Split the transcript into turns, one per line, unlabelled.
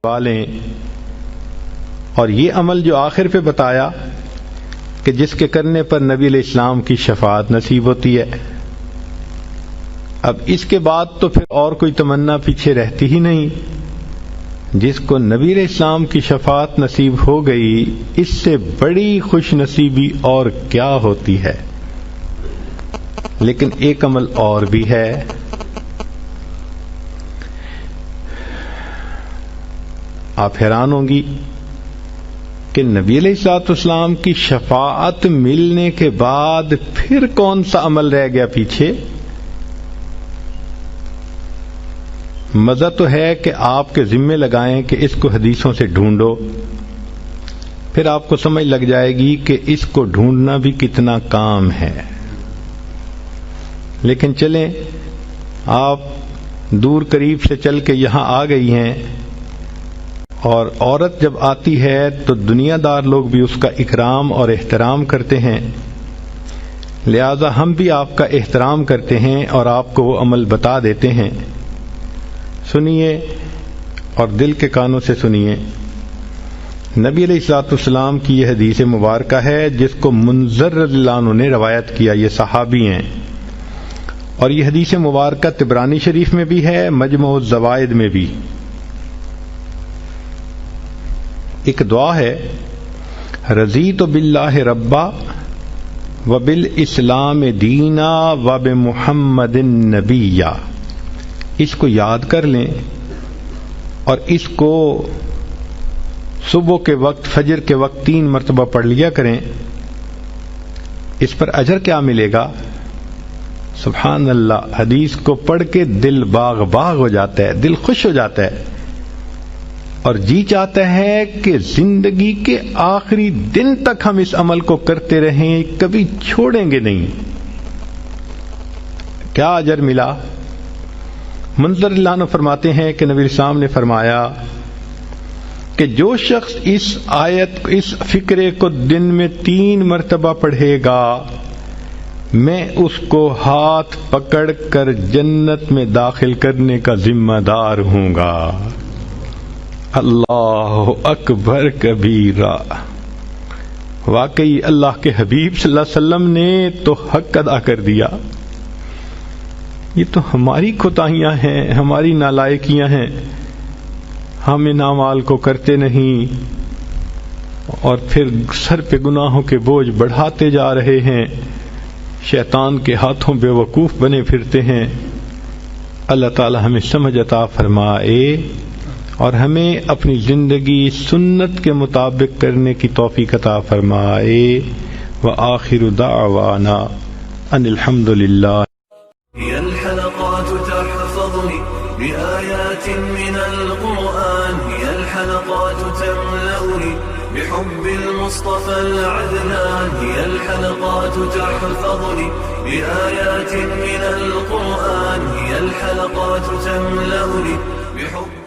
والیں، اور یہ عمل جو آخر پہ بتایا کہ جس کے کرنے پر نبی علیہ السلام کی شفاعت نصیب ہوتی ہے. اب اس کے بعد تو پھر اور کوئی تمنا پیچھے رہتی ہی نہیں. جس کو نبی علیہ السلام کی شفاعت نصیب ہو گئی، اس سے بڑی خوش نصیبی اور کیا ہوتی ہے. لیکن ایک عمل اور بھی ہے. آپ حیران ہوں گی کہ نبی علیہ الصلوۃ والسلام کی شفاعت ملنے کے بعد پھر کون سا عمل رہ گیا پیچھے. مزہ تو ہے کہ آپ کے ذمے لگائیں کہ اس کو حدیثوں سے ڈھونڈو، پھر آپ کو سمجھ لگ جائے گی کہ اس کو ڈھونڈنا بھی کتنا کام ہے. لیکن چلیں، آپ دور قریب سے چل کے یہاں آ گئی ہیں، اور عورت جب آتی ہے تو دنیا دار لوگ بھی اس کا اکرام اور احترام کرتے ہیں، لہذا ہم بھی آپ کا احترام کرتے ہیں اور آپ کو وہ عمل بتا دیتے ہیں. سنیے اور دل کے کانوں سے سنیے. نبی علیہ الصلوۃ والسلام کی یہ حدیث مبارکہ ہے جس کو منذر رضی اللہ عنہ نے روایت کیا. یہ صحابی ہیں، اور یہ حدیث مبارکہ طبرانی شریف میں بھی ہے، مجموع الزوائد میں بھی. ایک دعا ہے، رضیت باللہ ربا وبالاسلام دینا وبمحمد نبیا. اس کو یاد کر لیں اور اس کو صبح کے وقت، فجر کے وقت 3 مرتبہ پڑھ لیا کریں. اس پر اجر کیا ملے گا؟ سبحان اللہ، حدیث کو پڑھ کے دل باغ باغ ہو جاتا ہے، دل خوش ہو جاتا ہے، اور جی چاہتا ہے کہ زندگی کے آخری دن تک ہم اس عمل کو کرتے رہیں، کبھی چھوڑیں گے نہیں. کیا اجر ملا؟ منذر اللہ عنہ فرماتے ہیں کہ نبی السلام نے فرمایا کہ جو شخص اس آیت، اس فقرے کو دن میں 3 مرتبہ پڑھے گا، میں اس کو ہاتھ پکڑ کر جنت میں داخل کرنے کا ذمہ دار ہوں گا. اللہ اکبر کبیرہ. واقعی اللہ کے حبیب صلی اللہ علیہ وسلم نے تو حق ادا کر دیا. یہ تو ہماری کوتاہیاں ہیں، ہماری نالائکیاں ہیں، ہم ان اعمال کو کرتے نہیں اور پھر سر پہ گناہوں کے بوجھ بڑھاتے جا رہے ہیں، شیطان کے ہاتھوں بے وقوف بنے پھرتے ہیں. اللہ تعالی ہمیں سمجھ عطا فرمائے اور ہمیں اپنی زندگی سنت کے مطابق کرنے کی توفیق عطا فرمائے. وآخر دعوانا ان الحمد للہ.
هي الحلقات تحفظني بآيات من القرآن، هي الحلقات تملأني بحب المصطفى العدنان، هي الحلقات تحفظني بآيات من القرآن، هي الحلقات تملأني بحب